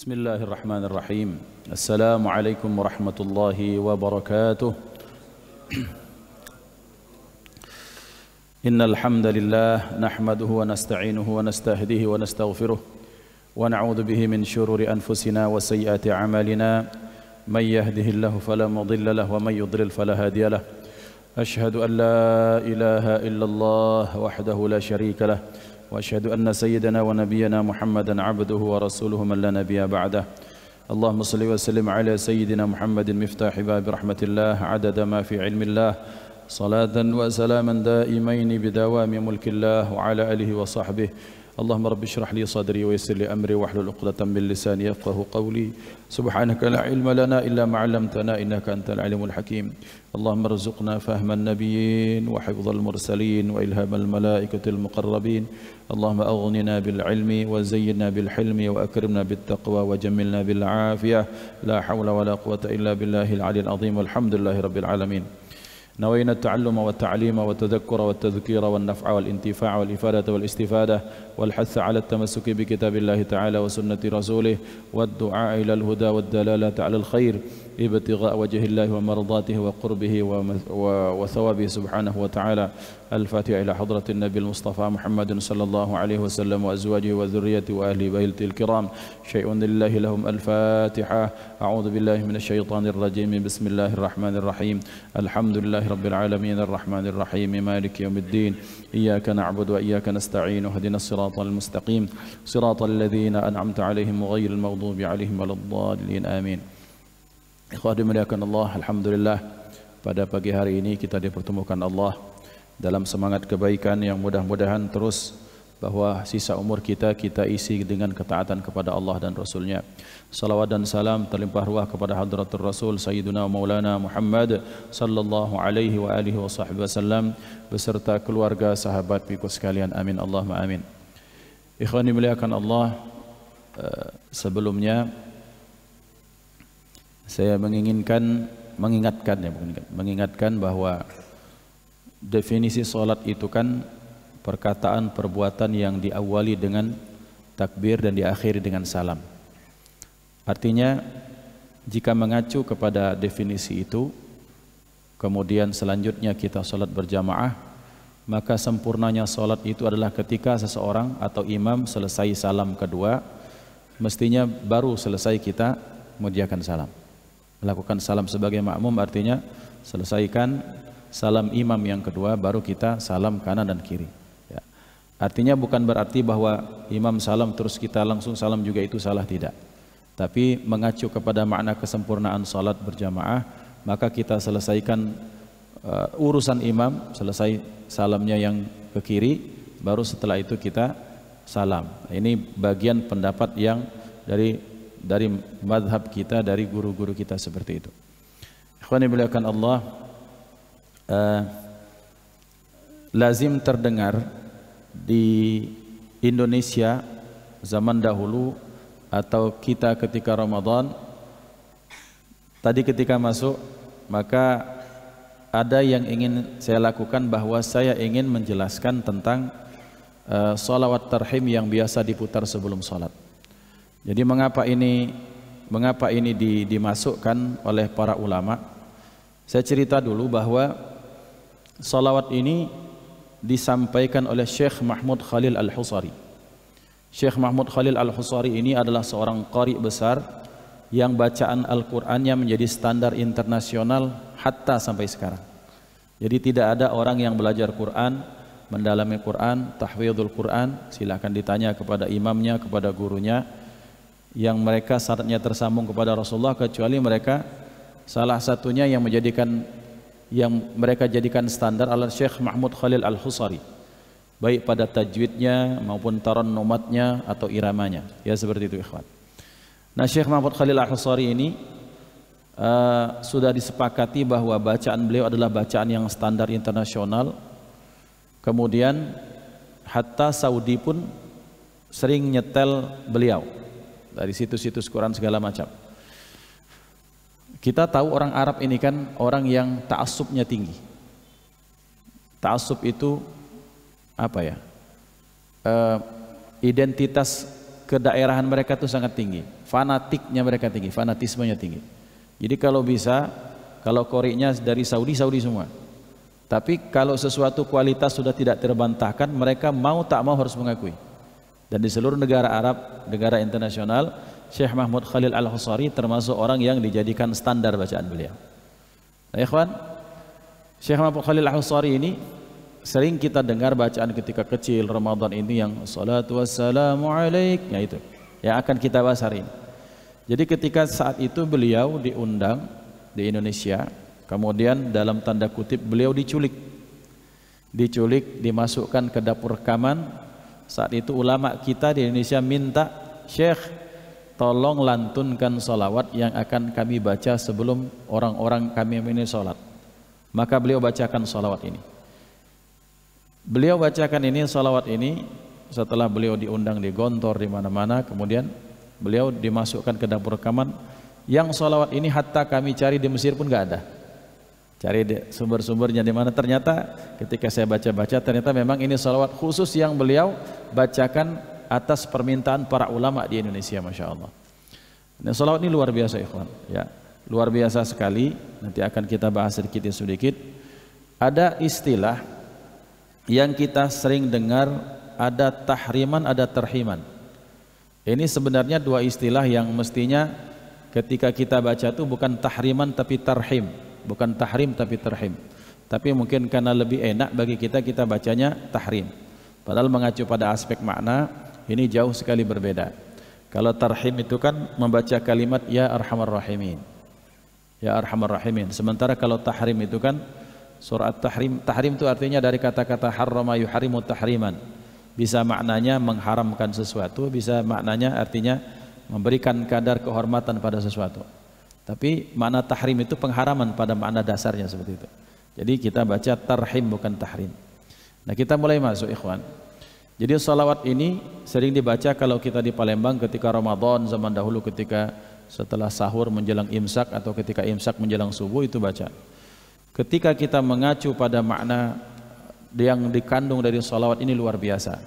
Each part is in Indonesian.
Bismillahirrahmanirrahim. Assalamualaikum warahmatullahi wabarakatuh. Innal hamdalillah nahmaduhu wa nasta'inuhu wa nastahdihi wa nastaghfiruh wa na'udzu bihi min shururi anfusina wa sayyiati a'malina. May yahdihillahu fala mudilla lahu wa may yudlil fala hadiya lahu. Ashhadu an la ilaha illallah wahdahu la syarika lahu. وأشهد أن سيدنا ونبينا محمدا عبده ورسوله من لا نبي بعده. اللهم صل وسلم على سيدنا محمد مفتاح باب رحمة الله عدد ما في علم الله صلاة وسلاما دائمين بدوام ملك الله وعلى آله وصحبه. اللهم رب اشرح لي صدري ويسر لي أمري واحلل عقدة من لساني يفقهوا قولي. سبحانك لا علم لنا إلا ما علمتنا إنك أنت العليم الحكيم. اللهم ارزقنا فهم النبيين وحفظ المرسلين وإلهام الملائكة المقربين. اللهم أغننا بالعلم وزينا بالحلم وأكرمنا بالتقوى وجملنا بالعافية. لا حول ولا قوة إلا بالله العلي العظيم والحمد لله رب العالمين. نوينا التعلم والتعليم والتذكر والتذكير والنفع والانتفاع والإفادة والاستفادة والحث على التمسك بكتاب الله تعالى وسنة رسوله والدعاء إلى الهدى والدلالة على الخير ابتغاء وجه الله ومرضاته وقربه وثوابه سبحانه وتعالى. الفاتحة إلى حضرة النبي المصطفى محمد صلى الله عليه وسلم وأزواجه وذريته وأهل بيته الكرام. شيء لله لهم الفاتحة. أعوذ بالله من الشيطان الرجيم. بسم الله الرحمن الرحيم. الحمد لله رب العالمين الرحمن الرحيم مالك يوم الدين. إياك نعبد وإياك نستعين اهدنا الصراط المستقيم صراط الذين أنعمت عليهم غير المغضوب عليهم ولا الضالين آمين. Ikhwah dimuliakan Allah, alhamdulillah pada pagi hari ini kita dipertemukan Allah dalam semangat kebaikan yang mudah-mudahan terus bahwa sisa umur kita isi dengan ketaatan kepada Allah dan Rasulnya. Salawat dan salam terlimpah ruah kepada hadratur Rasul Sayyiduna Maulana Muhammad sallallahu alaihi wa alihi wa sahbihi wasallam beserta keluarga sahabat pengikut sekalian. Amin Allahumma amin. Ikhwan dimuliakan Allah, sebelumnya saya mengingatkan bahwa definisi solat itu kan perkataan perbuatan yang diawali dengan takbir dan diakhiri dengan salam. Artinya jika mengacu kepada definisi itu kemudian selanjutnya kita solat berjamaah, maka sempurnanya solat itu adalah ketika seseorang atau imam selesai salam kedua, mestinya baru selesai kita mengucapkan salam. Melakukan salam sebagai makmum artinya selesaikan salam imam yang kedua baru kita salam kanan dan kiri ya. Artinya bukan berarti bahwa imam salam terus kita langsung salam juga itu salah, tidak. Tapi mengacu kepada makna kesempurnaan salat berjamaah, maka kita selesaikan urusan imam, selesai salamnya yang ke kiri, baru setelah itu kita salam. Ini bagian pendapat yang dari madhab kita, dari guru-guru kita seperti itu. Ikhwani dimuliakan Allah, lazim terdengar di Indonesia zaman dahulu atau kita ketika Ramadan, tadi ketika masuk maka ada yang ingin saya lakukan, bahwa saya ingin menjelaskan tentang sholawat tarhim yang biasa diputar sebelum sholat. Jadi mengapa ini dimasukkan oleh para ulama? Saya cerita dulu bahwa salawat ini disampaikan oleh Syekh Mahmud Khalil Al-Husari. Syekh Mahmud Khalil Al-Husari ini adalah seorang qari besar yang bacaan Al-Qur'annya menjadi standar internasional hatta sampai sekarang. Jadi tidak ada orang yang belajar Quran, mendalami Quran, tahfidhul Quran, silakan ditanya kepada imamnya, kepada gurunya, yang mereka syaratnya tersambung kepada Rasulullah, kecuali mereka salah satunya yang mereka jadikan standar adalah Syekh Mahmud Khalil Al-Husari, baik pada tajwidnya maupun tarannumatnya atau iramanya, ya seperti itu ikhwan. Nah, Syekh Mahmud Khalil Al-Husari ini sudah disepakati bahwa bacaan beliau adalah bacaan yang standar internasional. Kemudian hatta Saudi pun sering nyetel beliau dari situs-situs Quran segala macam. Kita tahu orang Arab ini kan orang yang ta'assubnya tinggi. Ta'assub itu apa ya? Identitas kedaerahan mereka itu sangat tinggi. fanatiknya mereka tinggi, fanatismenya tinggi. Jadi kalau bisa, kalau koriknya dari Saudi semua. Tapi kalau sesuatu kualitas sudah tidak terbantahkan, mereka mau tak mau harus mengakui. Dan di seluruh negara Arab, negara internasional, Syekh Mahmud Khalil Al-Husari termasuk orang yang dijadikan standar bacaan beliau. Nah, ikhwan, Syekh Mahmud Khalil Al-Husari ini sering kita dengar bacaan ketika kecil Ramadan ini yang salatu wassalamu alaik, ya itu yang akan kita bahas hari ini. Jadi ketika saat itu beliau diundang di Indonesia, kemudian dalam tanda kutip beliau diculik, dimasukkan ke dapur rekaman. Saat itu ulama kita di Indonesia minta, Syekh tolong lantunkan salawat yang akan kami baca sebelum orang-orang kami ini sholat. Maka beliau bacakan salawat ini. Beliau bacakan ini, salawat ini, setelah beliau diundang di Gontor di mana-mana, kemudian beliau dimasukkan ke dapur rekaman. Yang salawat ini hatta kami cari di Mesir pun nggak ada. Cari sumber-sumbernya di mana, ternyata ketika saya baca-baca ternyata memang ini salawat khusus yang beliau bacakan atas permintaan para ulama di Indonesia, masya Allah. Nah, salawat ini luar biasa, ikhwan. Ya, luar biasa sekali. Nanti akan kita bahas sedikit. Ada istilah yang kita sering dengar, ada tahriman, ada terhiman. Ini sebenarnya dua istilah yang mestinya ketika kita baca itu bukan tahriman tapi tarhim, bukan tahrim tapi terhim. Tapi mungkin karena lebih enak bagi kita, kita bacanya tahrim. Padahal mengacu pada aspek makna ini jauh sekali berbeda. Kalau tarhim itu kan membaca kalimat ya arhamar rahimin, ya arhamar rahimin. Sementara kalau tahrim itu kan surat tahrim. Tahrim itu artinya dari kata-kata harrama yuharimu tahriman. Bisa maknanya mengharamkan sesuatu, bisa maknanya artinya memberikan kadar kehormatan pada sesuatu. Tapi makna tahrim itu pengharaman pada makna dasarnya seperti itu. Jadi kita baca tarhim bukan tahrim. Nah, kita mulai masuk, ikhwan. Jadi salawat ini sering dibaca kalau kita di Palembang ketika Ramadan zaman dahulu, ketika setelah sahur menjelang imsak atau ketika imsak menjelang subuh itu baca. Ketika kita mengacu pada makna yang dikandung dari salawat ini luar biasa.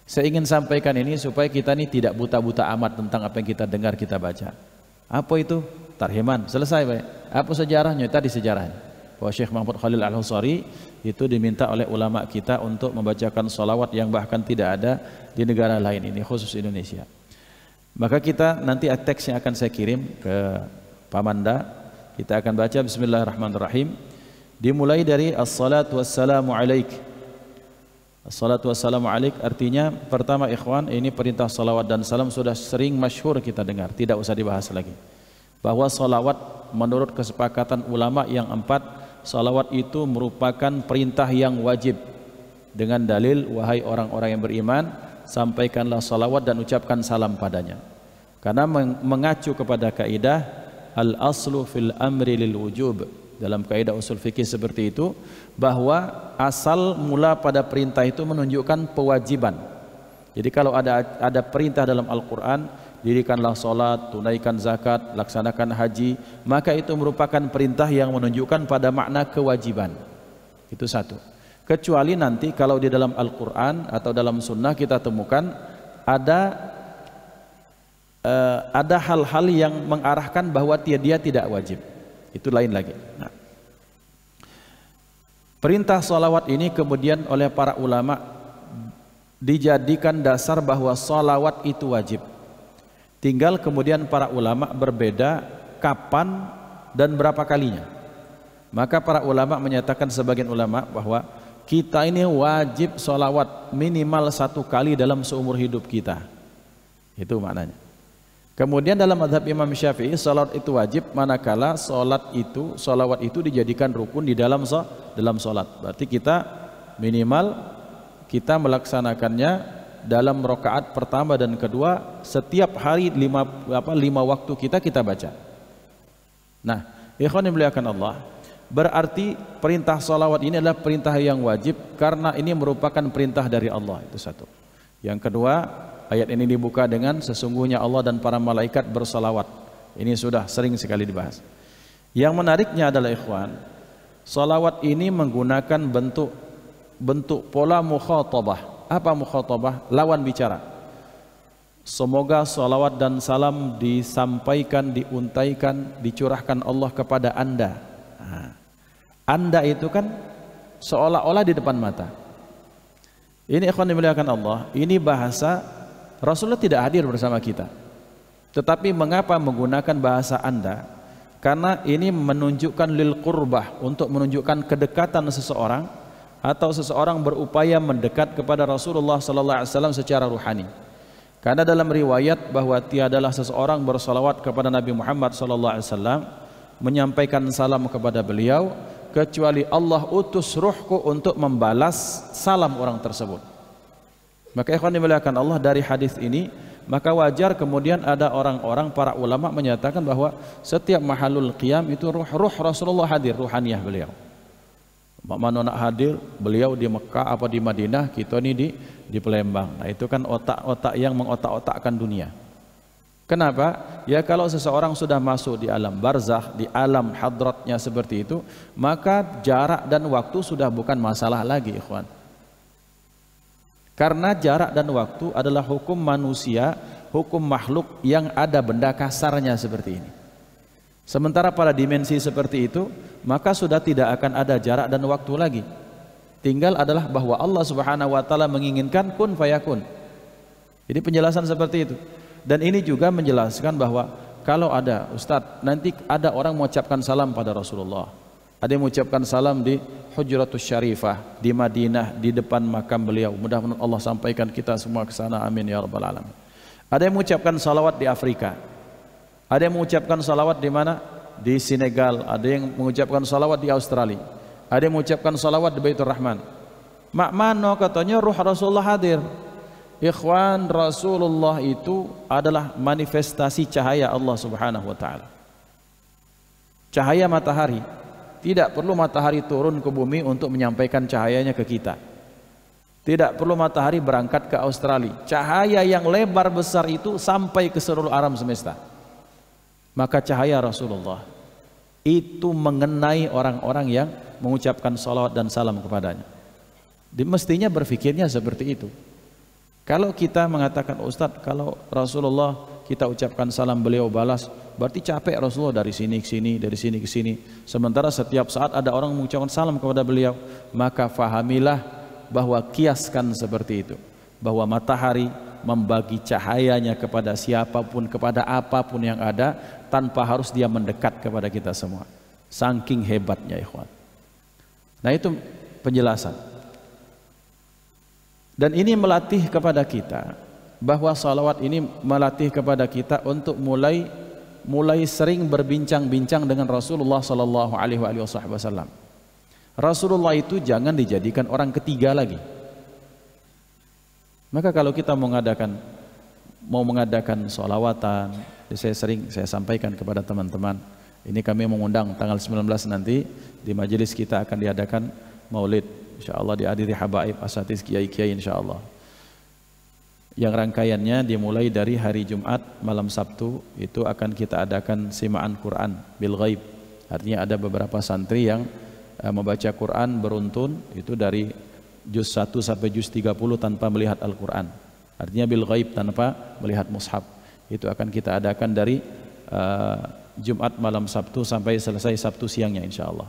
Saya ingin sampaikan ini supaya kita ini tidak buta-buta amat tentang apa yang kita dengar, kita baca. Apa itu? Tarhiman. Selesai, Pak. Apa sejarahnya? Tadi sejarahnya. Bahwa Syekh Mahmud Khalil Al-Husari itu diminta oleh ulama kita untuk membacakan salawat yang bahkan tidak ada di negara lain, ini khusus Indonesia. Maka kita nanti teks yang akan saya kirim ke Pak Manda, kita akan baca bismillahirrahmanirrahim. Dimulai dari as-salatu wassalamu alaik. As-salatu wassalamu alaik artinya pertama, ikhwan, ini perintah salawat dan salam sudah sering masyhur kita dengar, tidak usah dibahas lagi. Bahwa salawat menurut kesepakatan ulama yang 4, salawat itu merupakan perintah yang wajib. Dengan dalil, wahai orang-orang yang beriman, sampaikanlah salawat dan ucapkan salam padanya. Karena mengacu kepada kaidah al-aslu fil amri lil wujub. Dalam kaidah usul fikih seperti itu, bahwa asal mula pada perintah itu menunjukkan kewajiban. Jadi kalau ada perintah dalam Al-Quran, dirikanlah sholat, tunaikan zakat, laksanakan haji, maka itu merupakan perintah yang menunjukkan pada makna kewajiban. Itu satu. Kecuali nanti kalau di dalam Al-Quran atau dalam sunnah kita temukan ada hal-hal yang mengarahkan bahwa dia tidak wajib. Itu lain lagi. Nah, perintah salawat ini kemudian oleh para ulama dijadikan dasar bahwa salawat itu wajib. Tinggal kemudian para ulama berbeda kapan dan berapa kalinya. Maka para ulama menyatakan, sebagian ulama, bahwa kita ini wajib salawat minimal 1 kali dalam seumur hidup kita. Itu maknanya. Kemudian dalam mazhab Imam Syafi'i, salat itu wajib manakala salawat itu dijadikan rukun di dalam salat. Berarti kita minimal kita melaksanakannya dalam rakaat pertama dan kedua setiap hari 5 waktu kita baca. Nah, ikhwan yang dimuliakan Allah, berarti perintah salawat ini adalah perintah yang wajib karena ini merupakan perintah dari Allah. Itu satu. Yang kedua, ayat ini dibuka dengan sesungguhnya Allah dan para malaikat bersalawat. Ini sudah sering sekali dibahas. Yang menariknya adalah, ikhwan, salawat ini menggunakan bentuk pola mukhatabah. Apa mukhatabah? Lawan bicara. Semoga salawat dan salam disampaikan, diuntaikan, dicurahkan Allah kepada Anda. Nah, Anda itu kan seolah-olah di depan mata. Ini ikhwan dimuliakan Allah, ini bahasa Rasulullah tidak hadir bersama kita. Tetapi mengapa menggunakan bahasa Anda? Karena ini menunjukkan lil qurbah, untuk menunjukkan kedekatan seseorang atau seseorang berupaya mendekat kepada Rasulullah sallallahu alaihi wasallam secara ruhani. Karena dalam riwayat bahwa tiadalah seseorang bersalawat kepada Nabi Muhammad sallallahu alaihi wasallam, menyampaikan salam kepada beliau, kecuali Allah utus ruhku untuk membalas salam orang tersebut. Maka ikhwan dimuliakan Allah, dari hadis ini maka wajar kemudian ada orang-orang, para ulama menyatakan bahwa setiap mahalul qiyam itu ruh Rasulullah hadir, ruhaniyah beliau. Mana nak hadir beliau di Mekah apa di Madinah, kita ini di Palembang. Nah itu kan otak-otak yang mengotak-otakkan dunia. Kenapa? Ya kalau seseorang sudah masuk di alam barzakh, di alam hadratnya seperti itu, maka jarak dan waktu sudah bukan masalah lagi, ikhwan. Karena jarak dan waktu adalah hukum manusia, hukum makhluk yang ada benda kasarnya seperti ini. Sementara pada dimensi seperti itu, maka sudah tidak akan ada jarak dan waktu lagi. Tinggal adalah bahwa Allah Subhanahu wa taala menginginkan kun fayakun. Jadi penjelasan seperti itu. Dan ini juga menjelaskan bahwa kalau ada Ustadz, nanti ada orang mengucapkan salam pada Rasulullah, ada yang mengucapkan salam di Hujratus Syarifah di Madinah, di depan makam beliau. Mudah-mudahan Allah sampaikan kita semua ke sana, amin ya rabbal alamin. Ada yang mengucapkan salawat di Afrika, ada yang mengucapkan salawat di mana? Di Senegal. Ada yang mengucapkan salawat di Australia, ada yang mengucapkan salawat di Baitur Rahman. Mak mano katanya ruh Rasulullah hadir. Ikhwan, Rasulullah itu adalah manifestasi cahaya Allah Subhanahu wa taala. Cahaya matahari. Tidak perlu matahari turun ke bumi untuk menyampaikan cahayanya ke kita. Tidak perlu matahari berangkat ke Australia. Cahaya yang lebar besar itu sampai ke seluruh alam semesta. Maka cahaya Rasulullah itu mengenai orang-orang yang mengucapkan salawat dan salam kepadanya. Mestinya berpikirnya seperti itu. Kalau kita mengatakan, Ustadz, kalau Rasulullah kita ucapkan salam beliau balas, berarti capek Rasulullah dari sini ke sini, dari sini ke sini. Sementara setiap saat ada orang mengucapkan salam kepada beliau. Maka fahamilah bahwa kiaskan seperti itu, bahwa matahari membagi cahayanya kepada siapapun, kepada apapun yang ada, tanpa harus dia mendekat kepada kita semua. Saking hebatnya, ikhwan. Nah itu penjelasan. Dan ini melatih kepada kita, bahwa salawat ini melatih kepada kita untuk mulai sering berbincang-bincang dengan Rasulullah sallallahu alaihi wasallam. Rasulullah itu jangan dijadikan orang ketiga lagi. Maka kalau kita mau mengadakan sholawatan, saya sampaikan kepada teman-teman, ini kami mengundang tanggal 19 nanti di majelis kita akan diadakan maulid, insyaallah dihadiri habaib asatiz kiai-kiai insyaallah. Yang rangkaiannya dimulai dari hari Jumat malam Sabtu, itu akan kita adakan simaan Quran bil ghaib. Artinya ada beberapa santri yang membaca Quran beruntun, itu dari juz 1 sampai juz 30 tanpa melihat Al-Quran. Artinya bil ghaib, tanpa melihat mushaf. Itu akan kita adakan dari Jumat malam Sabtu sampai selesai Sabtu siangnya insyaallah.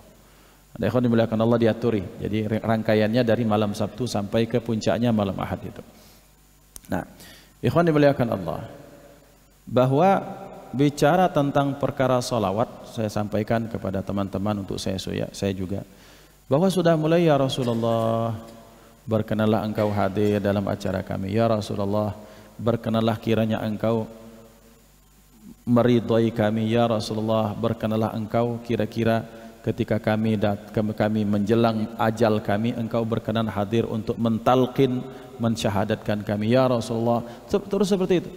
Ada ikhwan dimuliakan Allah, diaturi. Jadi rangkaiannya dari malam Sabtu sampai ke puncaknya malam Ahad itu. Nah, ikhwan dimuliakan Allah, bahwa bicara tentang perkara salawat, saya sampaikan kepada teman-teman untuk saya juga, bahwa sudah mulai, ya Rasulullah, berkenanlah engkau hadir dalam acara kami. Ya Rasulullah, berkenanlah kiranya engkau meridhai kami. Ya Rasulullah, berkenanlah engkau kira-kira ketika kami menjelang ajal kami, engkau berkenan hadir untuk mentalqin, mensyahadatkan kami. Ya Rasulullah, terus seperti itu.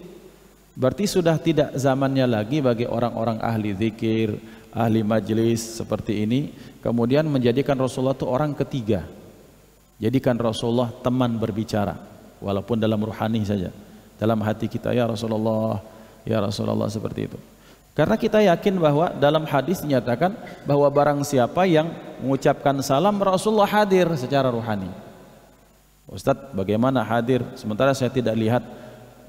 Berarti sudah tidak zamannya lagi bagi orang-orang ahli zikir, ahli majlis seperti ini kemudian menjadikan Rasulullah itu orang ketiga. Jadikan Rasulullah teman berbicara, walaupun dalam ruhani saja, dalam hati kita, ya Rasulullah seperti itu. Karena kita yakin bahwa dalam hadis dinyatakan bahwa barang siapa yang mengucapkan salam, Rasulullah hadir secara ruhani. Ustadz, bagaimana hadir sementara saya tidak lihat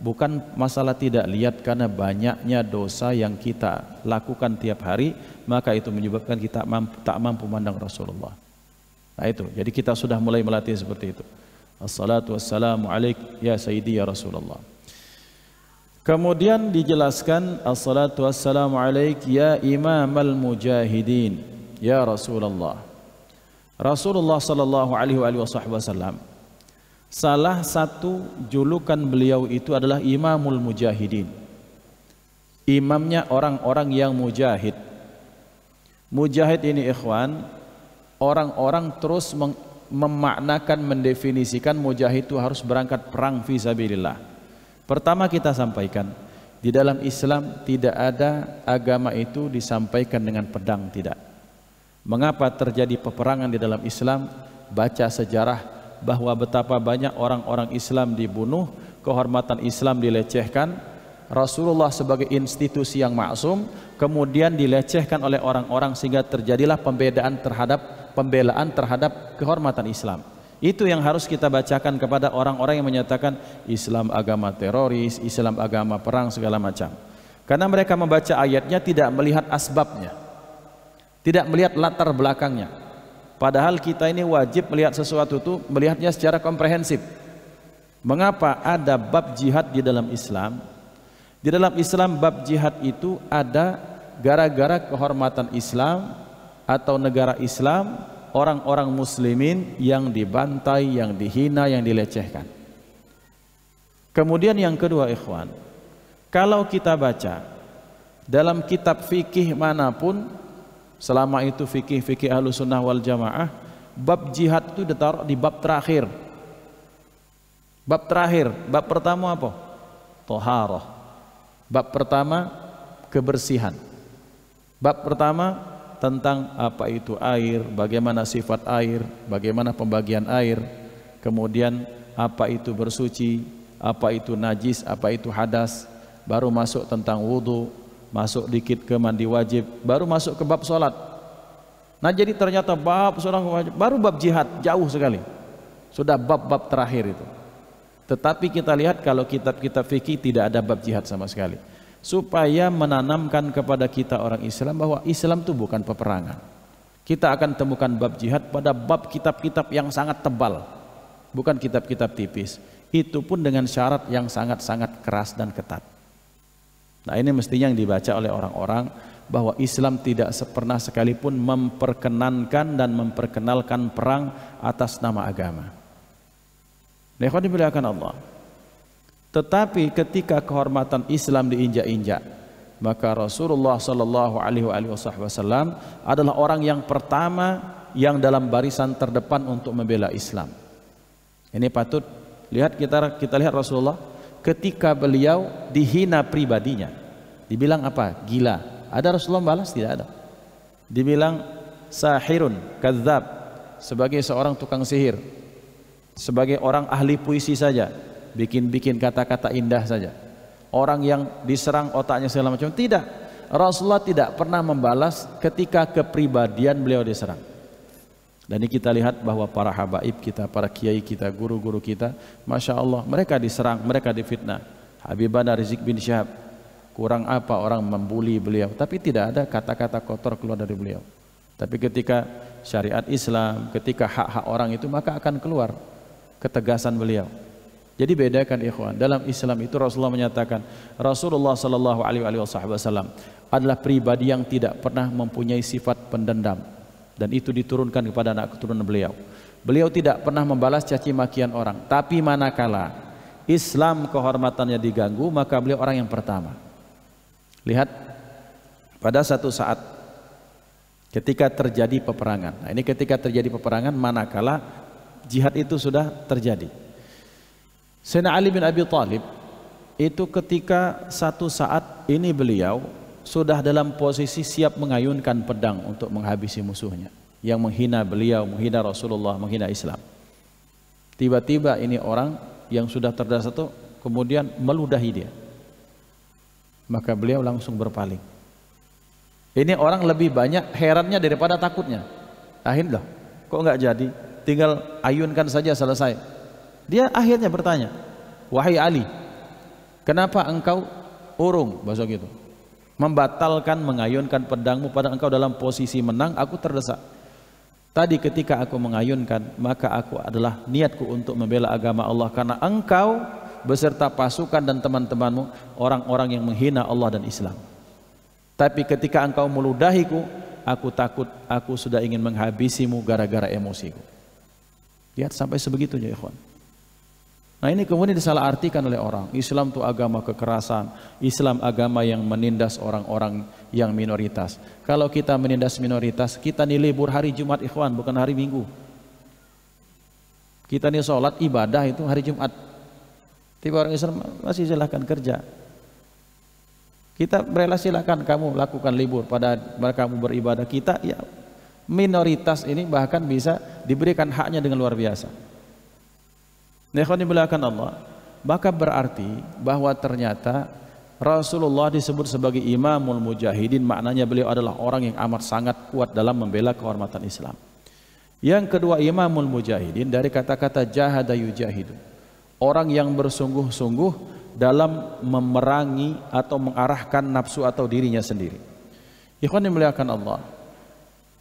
bukan masalah tidak lihat, karena banyaknya dosa yang kita lakukan tiap hari, maka itu menyebabkan kita tak mampu memandang Rasulullah. Nah itu, jadi kita sudah mulai melatih seperti itu. Assalatu wassalamu alaik ya sayyidi ya Rasulullah. Kemudian dijelaskan assalatu wassalamu alaik ya imamal mujahidin ya Rasulullah. Rasulullah sallallahu alaihi wasallam, salah satu julukan beliau itu adalah imamul mujahidin. Imamnya orang-orang yang mujahid. Mujahid ini ikhwan, orang-orang terus memaknakan, mendefinisikan mujahid itu harus berangkat perang fi sabilillah. Pertama kita sampaikan, di dalam Islam tidak ada agama itu disampaikan dengan pedang, tidak. Mengapa terjadi peperangan di dalam Islam? Baca sejarah bahwa betapa banyak orang-orang Islam dibunuh, kehormatan Islam dilecehkan, Rasulullah sebagai institusi yang maksum kemudian dilecehkan oleh orang-orang sehingga terjadilah pembelaan terhadap kehormatan Islam. Itu yang harus kita bacakan kepada orang-orang yang menyatakan Islam agama teroris, Islam agama perang segala macam. Karena mereka membaca ayatnya tidak melihat asbabnya, tidak melihat latar belakangnya. Padahal kita ini wajib melihat sesuatu itu, melihatnya secara komprehensif. Mengapa ada bab jihad di dalam Islam? Di dalam Islam bab jihad itu ada gara-gara kehormatan Islam atau negara Islam, orang-orang muslimin yang dibantai, yang dihina, yang dilecehkan. Kemudian yang kedua ikhwan, kalau kita baca dalam kitab fikih manapun, selama itu fikih Ahlussunnah wal Jamaah, bab jihad itu ditaruh di bab terakhir. Bab terakhir, bab pertama apa? Thaharah. Bab pertama kebersihan. Bab pertama tentang apa itu air, bagaimana sifat air, bagaimana pembagian air, kemudian apa itu bersuci, apa itu najis, apa itu hadas, baru masuk tentang wudu, masuk dikit ke mandi wajib, baru masuk ke bab sholat. Nah jadi ternyata bab seorang wajib, baru bab jihad, jauh sekali, sudah bab-bab terakhir itu. Tetapi kita lihat kalau kitab-kitab fikih tidak ada bab jihad sama sekali, supaya menanamkan kepada kita orang Islam bahwa Islam itu bukan peperangan. Kita akan temukan bab jihad pada bab kitab-kitab yang sangat tebal, bukan kitab-kitab tipis. Itu pun dengan syarat yang sangat-sangat keras dan ketat. Nah ini mestinya yang dibaca oleh orang-orang, bahwa Islam tidak pernah sekalipun memperkenankan dan memperkenalkan perang atas nama agama. Ikhwan dimuliakan Allah. Tetapi ketika kehormatan Islam diinjak-injak, maka Rasulullah sallallahu alaihi wasallam adalah orang yang pertama yang dalam barisan terdepan untuk membela Islam. Ini patut lihat, kita lihat Rasulullah ketika beliau dihina pribadinya, dibilang apa? Gila. Ada Rasulullah balas? Tidak ada. Dibilang sahirun, kadzab, sebagai seorang tukang sihir, sebagai orang ahli puisi saja, bikin-bikin kata-kata indah saja, orang yang diserang otaknya segala macam. Tidak, Rasulullah tidak pernah membalas ketika kepribadian beliau diserang. Dan ini kita lihat bahwa para habaib kita, para kiai kita, guru-guru kita, Masya Allah, mereka diserang, mereka difitnah. Habibana Rizik bin Syihab, kurang apa orang membuli beliau, tapi tidak ada kata-kata kotor keluar dari beliau. Tapi ketika syariat Islam, ketika hak-hak orang itu, maka akan keluar ketegasan beliau. Jadi bedakan ikhwan, dalam Islam itu Rasulullah menyatakan, Rasulullah sallallahu alaihi wasallam adalah pribadi yang tidak pernah mempunyai sifat pendendam, dan itu diturunkan kepada anak keturunan beliau. Beliau tidak pernah membalas caci makian orang, tapi manakala Islam kehormatannya diganggu, maka beliau orang yang pertama. Lihat pada satu saat ketika terjadi peperangan. Nah, ini ketika terjadi peperangan manakala jihad itu sudah terjadi. Sayyidina Ali bin Abi Thalib itu ketika satu saat ini beliau sudah dalam posisi siap mengayunkan pedang untuk menghabisi musuhnya yang menghina beliau, menghina Rasulullah, menghina Islam. Tiba-tiba ini orang yang sudah terdasar itu kemudian meludahi dia. Maka beliau langsung berpaling. Ini orang lebih banyak herannya daripada takutnya. Akhirnya kok nggak jadi? Tinggal ayunkan saja selesai. Dia akhirnya bertanya, wahai Ali, Kenapa engkau urung, bahasa gitu, membatalkan mengayunkan pedangmu padahal engkau dalam posisi menang, aku terdesak. Tadi ketika aku mengayunkan, maka aku adalah niatku untuk membela agama Allah, karena engkau beserta pasukan dan teman-temanmu orang-orang yang menghina Allah dan Islam. Tapi ketika engkau meludahiku, aku takut aku sudah ingin menghabisimu gara-gara emosiku. Lihat sampai sebegitunya, ikhwan. Nah, ini kemudian disalahartikan oleh orang. Islam itu agama kekerasan, Islam agama yang menindas orang-orang yang minoritas. Kalau kita menindas minoritas, kita nih libur hari Jumat, ikhwan, bukan hari Minggu. Kita nih sholat ibadah itu hari Jumat. Tiba orang Islam masih silahkan kerja. Kita rela silakan kamu lakukan libur pada kamu beribadah. Kita ya minoritas ini bahkan bisa diberikan haknya dengan luar biasa. Ikhwanibulakan Allah, maka berarti bahwa ternyata Rasulullah disebut sebagai imamul mujahidin, maknanya beliau adalah orang yang amat sangat kuat dalam membela kehormatan Islam. Yang kedua, imamul mujahidin dari kata-kata jahada yujahidu, orang yang bersungguh-sungguh dalam memerangi atau mengarahkan nafsu atau dirinya sendiri. Ikhwanibulakan Allah,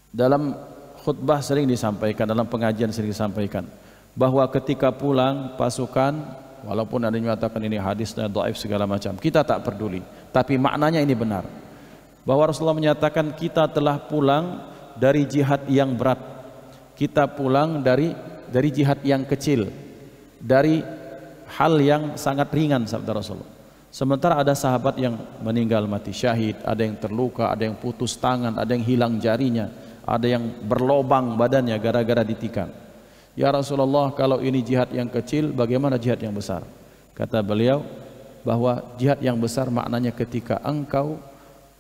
dalam khutbah sering disampaikan, dalam pengajian sering disampaikan bahwa ketika pulang pasukan, walaupun ada yang mengatakan ini hadisnya dhaif segala macam, kita tak peduli, tapi maknanya ini benar, bahwa Rasulullah menyatakan kita telah pulang dari jihad yang berat, kita pulang dari jihad yang kecil, dari hal yang sangat ringan, sabda Rasulullah. Sementara ada sahabat yang meninggal mati syahid, ada yang terluka, ada yang putus tangan, ada yang hilang jarinya, ada yang berlobang badannya gara-gara ditikam. Ya Rasulullah, kalau ini jihad yang kecil, bagaimana jihad yang besar? Kata beliau bahwa jihad yang besar maknanya ketika engkau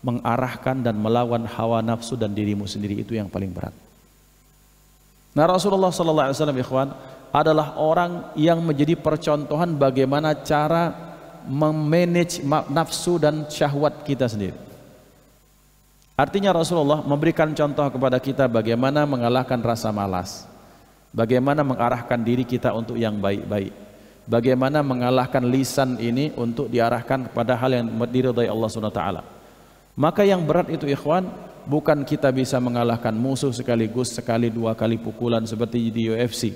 mengarahkan dan melawan hawa nafsu dan dirimu sendiri, itu yang paling berat. Nah, Rasulullah sallallahu alaihi wasallam, ikhwan, adalah orang yang menjadi percontohan bagaimana cara memanage nafsu dan syahwat kita sendiri. Artinya Rasulullah memberikan contoh kepada kita bagaimana mengalahkan rasa malas, bagaimana mengarahkan diri kita untuk yang baik-baik, bagaimana mengalahkan lisan ini untuk diarahkan kepada hal yang diridhai Allah Subhanahu wa taala. Maka yang berat itu, ikhwan, bukan kita bisa mengalahkan musuh sekaligus sekali dua kali pukulan seperti di UFC.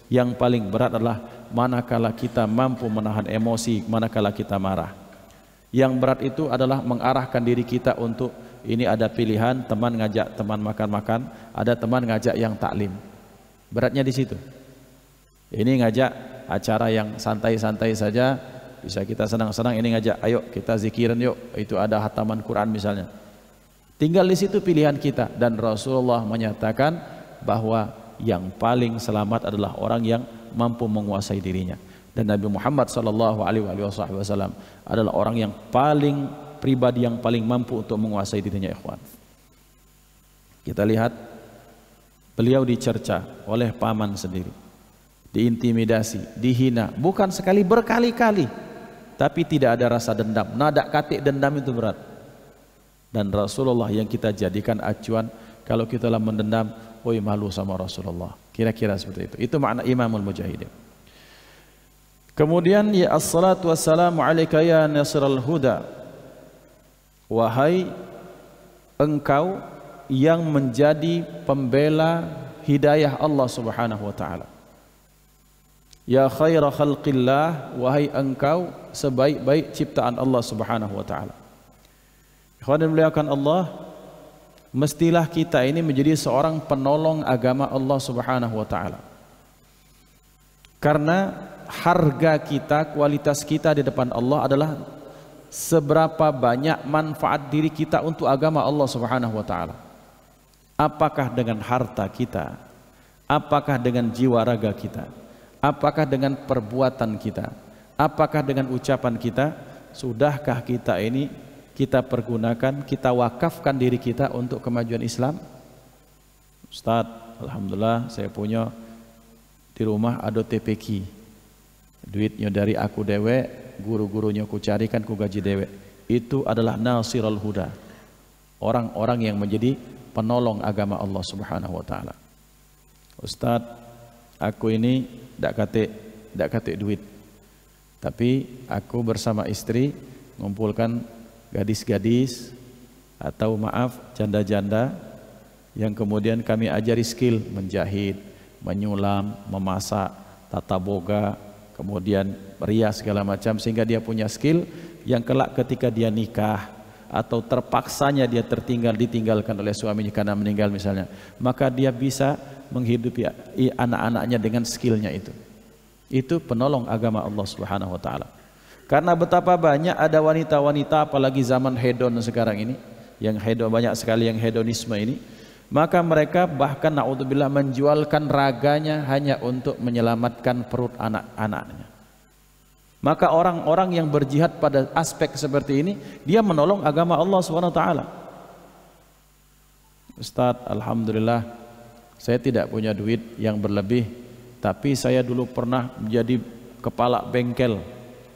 Yang paling berat adalah manakala kita mampu menahan emosi, manakala kita marah. Yang berat itu adalah mengarahkan diri kita untuk, ini ada pilihan, teman ngajak teman makan-makan, ada teman ngajak yang taklim. Beratnya di situ. Ini ngajak acara yang santai-santai saja, bisa kita senang-senang. Ini ngajak, ayo kita zikiran yuk, itu ada hataman Quran misalnya. Tinggal di situ pilihan kita. Dan Rasulullah menyatakan bahwa yang paling selamat adalah orang yang mampu menguasai dirinya. Dan Nabi Muhammad sallallahu alaihi wasallam adalah orang yang paling pribadi, yang paling mampu untuk menguasai dirinya, ikhwan. Kita lihat beliau dicerca oleh paman sendiri, diintimidasi, dihina, bukan sekali, berkali-kali, tapi tidak ada rasa dendam. Nada katik dendam itu berat. Dan Rasulullah yang kita jadikan acuan kalau kita lah mendendam, oi malu sama Rasulullah. Kira-kira seperti itu. Itu makna imamul mujahidin. Kemudian, ya assalatu wassalamu alaika ya nasral huda, wahai engkau yang menjadi pembela hidayah Allah Subhanahu wa taala. Ya khaira khalqillah, wahai engkau sebaik-baik ciptaan Allah Subhanahu wa taala. Ikhwan dimuliakan Allah, mestilah kita ini menjadi seorang penolong agama Allah Subhanahu wa taala. Karena harga kita, kualitas kita di depan Allah adalah seberapa banyak manfaat diri kita untuk agama Allah Subhanahu wa taala. Apakah dengan harta kita? Apakah dengan jiwa raga kita? Apakah dengan perbuatan kita? Apakah dengan ucapan kita? Sudahkah kita ini kita pergunakan, kita wakafkan diri kita untuk kemajuan Islam? Ustaz, alhamdulillah saya punya di rumah ada TPQ, duitnya dari aku dewe, guru-gurunya ku carikan, ku gaji dewe. Itu adalah nasirul huda, orang-orang yang menjadi penolong agama Allah Subhanahu wa taala. Ustaz, aku ini dak kate duit, Tapi aku bersama istri mengumpulkan gadis-gadis atau maaf janda-janda yang kemudian kami ajari skill menjahit, menyulam, memasak, tata boga, kemudian rias segala macam, sehingga dia punya skill yang kelak ketika dia nikah atau terpaksanya dia ditinggalkan oleh suaminya karena meninggal misalnya, maka dia bisa menghidupi anak-anaknya dengan skillnya itu. Itu penolong agama Allah Subhanahu wa taala. Karena betapa banyak ada wanita-wanita apalagi zaman hedon sekarang ini, yang hedon banyak sekali yang hedonisme ini, maka mereka bahkan naudzubillah menjualkan raganya hanya untuk menyelamatkan perut anak-anaknya. Maka orang-orang yang berjihad pada aspek seperti ini, dia menolong agama Allah Subhanahu wa taala. Ustaz, alhamdulillah saya tidak punya duit yang berlebih, tapi saya dulu pernah menjadi kepala bengkel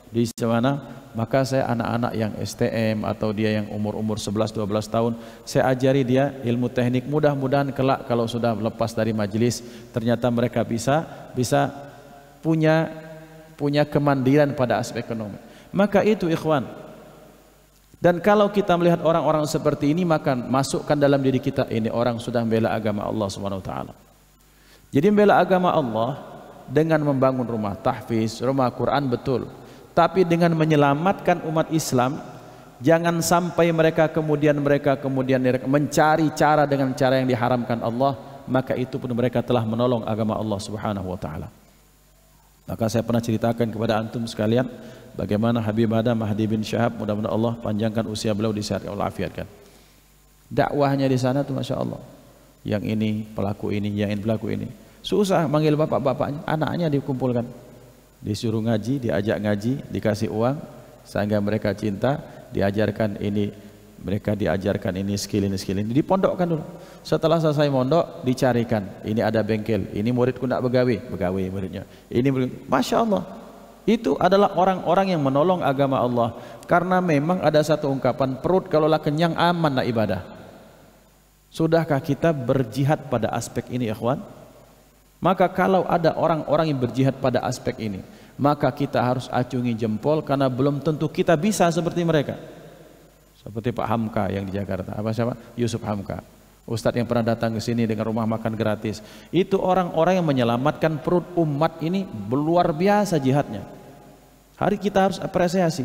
di mana, maka saya anak-anak yang STM atau dia yang umur-umur 11-12 tahun, saya ajari dia ilmu teknik. Mudah-mudahan kelak kalau sudah lepas dari majelis, ternyata mereka bisa punya kemandiran pada aspek ekonomi. Maka itu ikhwan. Dan kalau kita melihat orang-orang seperti ini, maka masukkan dalam diri kita, ini orang sudah membela agama Allah Subhanahu wa taala. Jadi membela agama Allah dengan membangun rumah tahfiz, rumah Quran betul. Tapi dengan menyelamatkan umat Islam, jangan sampai mereka kemudian mencari cara dengan cara yang diharamkan Allah, maka itu pun mereka telah menolong agama Allah Subhanahu wa taala. Maka saya pernah ceritakan kepada antum sekalian bagaimana Habib Adam Mahdi bin Syahab, mudah-mudahan Allah panjangkan usia beliau, disehatkan Allah afiatkan. Dakwahnya di sana tuh Masya Allah, yang ini pelaku ini, yang ini pelaku ini, susah manggil bapak-bapaknya, anaknya dikumpulkan, disuruh ngaji, diajak ngaji, dikasih uang sehingga mereka cinta, diajarkan ini, mereka diajarkan ini skill ini, dipondokkan dulu. Setelah selesai mondok, dicarikan, ini ada bengkel, ini muridku nak begawe muridnya, ini Masya Allah. Itu adalah orang-orang yang menolong agama Allah. Karena memang ada satu ungkapan, perut kalaulah kenyang aman nak ibadah. Sudahkah kita berjihad pada aspek ini ikhwan? Maka kalau ada orang-orang yang berjihad pada aspek ini, maka kita harus acungi jempol, karena belum tentu kita bisa seperti mereka. Seperti Pak Hamka yang di Jakarta, apa siapa? Yusuf Hamka, Ustadz yang pernah datang ke sini dengan rumah makan gratis. Itu orang-orang yang menyelamatkan perut umat ini, luar biasa jihadnya. Hari kita harus apresiasi.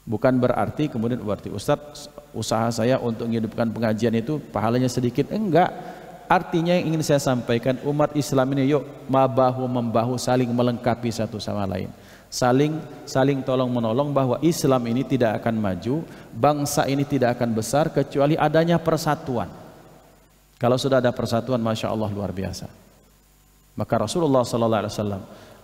Bukan berarti kemudian Ustadz, usaha saya untuk menghidupkan pengajian itu pahalanya sedikit, enggak. Artinya yang ingin saya sampaikan, umat Islam ini yuk bahu membahu, saling melengkapi satu sama lain, saling tolong menolong, bahwa Islam ini tidak akan maju, bangsa ini tidak akan besar kecuali adanya persatuan. Kalau sudah ada persatuan, Masya Allah luar biasa. Maka Rasulullah SAW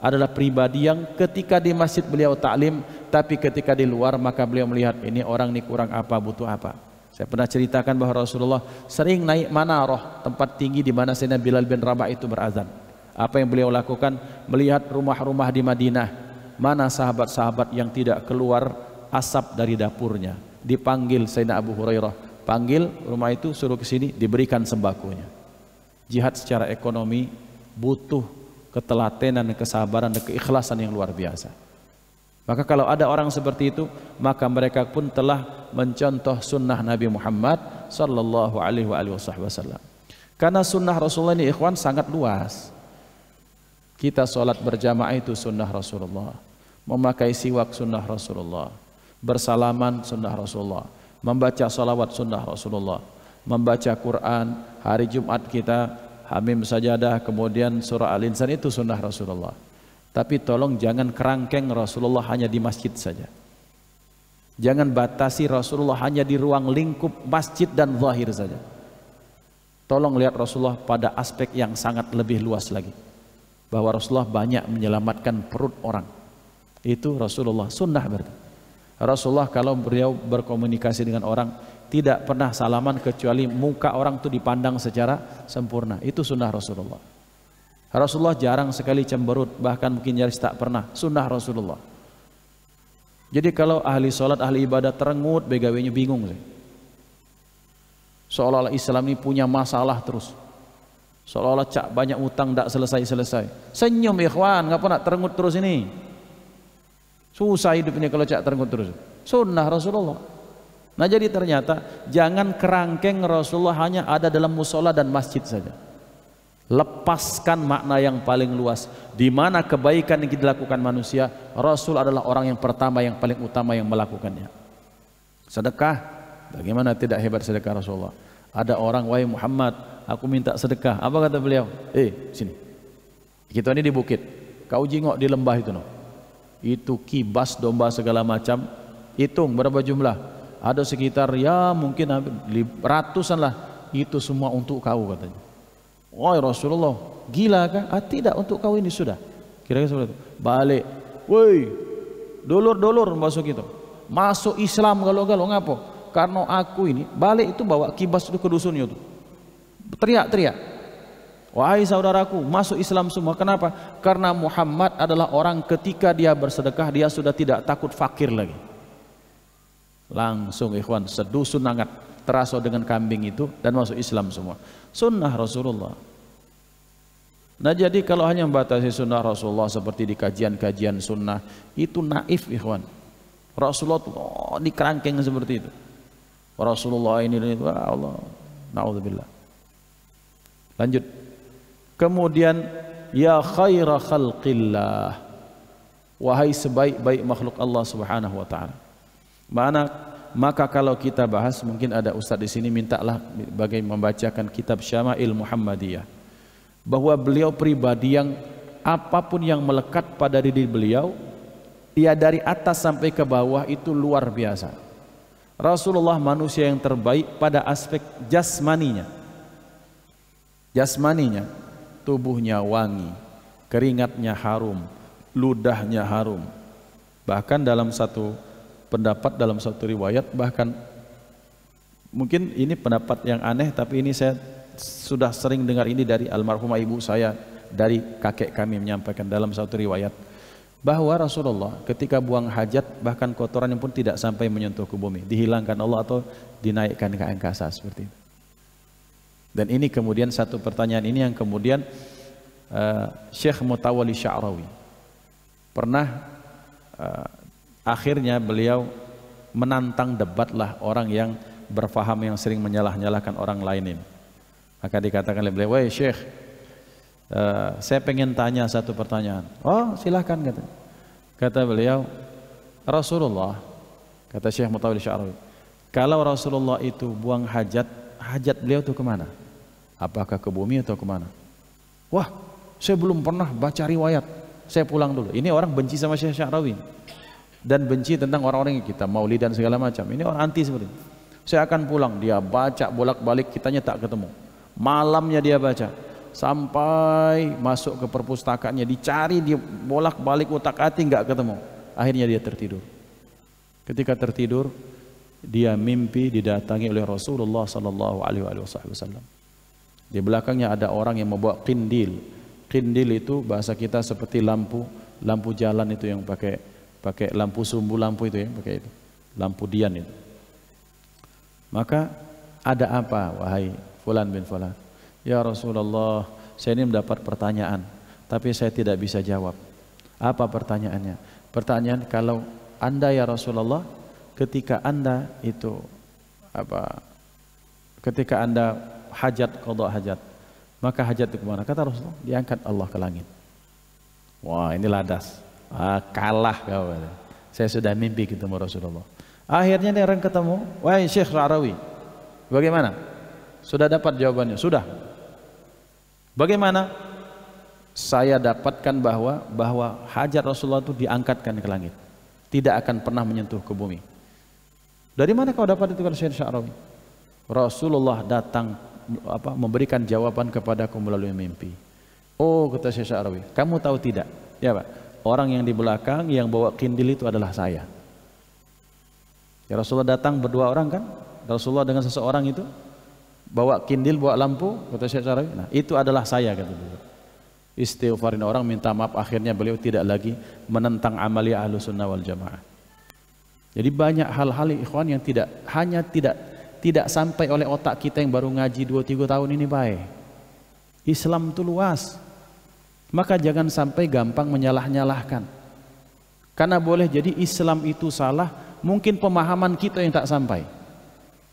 adalah pribadi yang ketika di masjid beliau taklim, tapi ketika di luar maka beliau melihat ini orang ini kurang apa, butuh apa. Saya pernah ceritakan bahwa Rasulullah sering naik Manaroh, tempat tinggi di mana Sayyidina Bilal bin Rabah itu berazan. Apa yang beliau lakukan? Melihat rumah-rumah di Madinah, mana sahabat-sahabat yang tidak keluar asap dari dapurnya. Dipanggil Sayyidina Abu Hurairah, panggil rumah itu, suruh ke sini, diberikan sembakonya. Jihad secara ekonomi butuh ketelatenan, kesabaran, dan keikhlasan yang luar biasa. Maka kalau ada orang seperti itu, maka mereka pun telah mencontoh sunnah Nabi Muhammad sallallahu alaihi wasallam. Karena sunnah Rasulullah ini ikhwan sangat luas. Kita sholat berjamaah itu sunnah Rasulullah, memakai siwak sunnah Rasulullah, bersalaman sunnah Rasulullah, membaca salawat sunnah Rasulullah, membaca Quran hari Jumat kita Hamim Sajadah, kemudian surah Al-Insan, itu sunnah Rasulullah. Tapi tolong jangan kerangkeng Rasulullah hanya di masjid saja. Jangan batasi Rasulullah hanya di ruang lingkup masjid dan zahir saja. Tolong lihat Rasulullah pada aspek yang sangat lebih luas lagi, bahwa Rasulullah banyak menyelamatkan perut orang. Itu Rasulullah, sunnah berarti. Rasulullah kalau beliau berkomunikasi dengan orang tidak pernah salaman kecuali muka orang itu dipandang secara sempurna. Itu sunnah Rasulullah. Rasulullah jarang sekali cemberut, bahkan mungkin nyaris tak pernah. Sunnah Rasulullah. Jadi kalau ahli sholat, ahli ibadah terengut, begawainya bingung sih. Seolah-olah Islam ini punya masalah terus. Seolah-olah banyak utang tak selesai-selesai. Senyum ikhwan, ngapa nak terengut terus ini? Susah hidup ini kalau cak terenggut terus. Sunnah Rasulullah. Nah jadi ternyata jangan kerangkeng Rasulullah hanya ada dalam musola dan masjid saja. Lepaskan makna yang paling luas. Di mana kebaikan yang dilakukan manusia, Rasul adalah orang yang pertama, yang paling utama yang melakukannya. Sedekah, bagaimana tidak hebat sedekah Rasulullah? Ada orang, wahai Muhammad, aku minta sedekah. Apa kata beliau? Sini. Kita ini di bukit. Kau jingok di lembah itu, no. Itu kibas domba segala macam. Hitung berapa jumlah? Ada sekitar ya mungkin ratusan lah. Itu semua untuk kau katanya. Wahai Rasulullah, gila kah? Tidak, untuk kau ini sudah. Kira-kira seperti itu. Balik. Woi, dulur-dulur masuk itu. Masuk Islam galau-galau ngapo? Karena aku ini balik itu bawa kibas itu ke dusunnya itu. Teriak-teriak. Wahai saudaraku, masuk Islam semua. Kenapa? Karena Muhammad adalah orang ketika dia bersedekah dia sudah tidak takut fakir lagi. Langsung ikhwan sedusun hangat terasa dengan kambing itu dan masuk Islam semua. Sunnah Rasulullah. Nah jadi kalau hanya membatasi sunnah Rasulullah seperti di kajian-kajian sunnah itu naif ikhwan. Rasulullah tuh di kerangkeng seperti itu. Rasulullah ini Allah, naudzubillah. Lanjut. Kemudian ya khaira khalqillah, wahai sebaik-baik makhluk Allah Subhanahu wa taala. Maka kalau kita bahas, mungkin ada ustaz di sini mintalah bagi membacakan kitab Syama'il Muhammadiyah, bahwa beliau pribadi yang apapun yang melekat pada diri beliau, dia dari atas sampai ke bawah itu luar biasa. Rasulullah manusia yang terbaik pada aspek jasmaninya. Jasmaninya, tubuhnya wangi, keringatnya harum, ludahnya harum. Bahkan dalam satu pendapat, dalam satu riwayat, bahkan mungkin ini pendapat yang aneh, tapi ini saya sudah sering dengar ini dari almarhumah ibu saya, dari kakek kami menyampaikan dalam satu riwayat, bahwa Rasulullah ketika buang hajat bahkan kotorannya pun tidak sampai menyentuh ke bumi, dihilangkan Allah atau dinaikkan ke angkasa seperti itu. Dan ini kemudian satu pertanyaan ini yang kemudian Syekh Mutawalli Sya'rawi pernah akhirnya beliau menantang debatlah orang yang berfaham, yang sering menyalah-nyalahkan orang lain ini. Maka dikatakan oleh beliau, wahai Syekh, saya pengen tanya satu pertanyaan. Oh silahkan kata beliau. Rasulullah, kata Syekh Mutawalli Sya'rawi, kalau Rasulullah itu buang hajat beliau itu kemana? Apakah ke bumi atau kemana? Wah, saya belum pernah baca riwayat, saya pulang dulu. Ini orang benci sama Syekh Sya'rawi dan benci tentang orang-orang yang kita maulid dan segala macam. Ini orang anti seperti itu. Saya akan pulang, dia baca bolak-balik, kitanya tak ketemu. Malamnya dia baca sampai masuk ke perpustakaannya, dicari, dia bolak-balik utak-atik nggak ketemu. Akhirnya dia tertidur. Ketika tertidur, dia mimpi didatangi oleh Rasulullah sallallahu alaihi wasallam. Di belakangnya ada orang yang membawa qindil. Qindil itu bahasa kita seperti lampu jalan itu yang pakai lampu sumbu lampu itu ya, pakai itu. Lampu dian itu. Maka ada apa wahai fulan bin fulan? Ya Rasulullah, saya ini mendapat pertanyaan tapi saya tidak bisa jawab. Apa pertanyaannya? Pertanyaan, kalau Anda ya Rasulullah, ketika Anda itu ketika Anda hajat, qada hajat, maka hajat itu kemana? Kata Rasulullah, diangkat Allah ke langit. Wah, ini ladas. Kalah kau. Saya sudah mimpi ketemu Rasulullah. Akhirnya dia orang ketemu, wahai Syekh Sya'rawi, bagaimana? Sudah dapat jawabannya? Sudah. Bagaimana? Saya dapatkan bahwa hajat Rasulullah itu diangkatkan ke langit, tidak akan pernah menyentuh ke bumi. Dari mana kau dapat itu, kata Syekh Sya'rawi? Rasulullah datang memberikan jawaban kepadaku melalui mimpi. Oh, kata Syekh Sya'rawi, kamu tahu tidak? Ya Pak, orang yang di belakang yang bawa kindil itu adalah saya. Ya Rasulullah datang berdua orang kan? Rasulullah dengan seseorang itu bawa kindil, bawa lampu, kata Syekh Sya'rawi. Nah, itu adalah saya, kata beliau. Istighfarin orang, minta maaf, akhirnya beliau tidak lagi menentang amalia Ahlussunnah wal Jamaah. Jadi banyak hal-hal ikhwan yang tidak sampai oleh otak kita yang baru ngaji 2-3 tahun ini baik. Islam itu luas. Maka jangan sampai gampang menyalah-nyalahkan. Karena boleh jadi Islam itu salah, mungkin pemahaman kita yang tak sampai.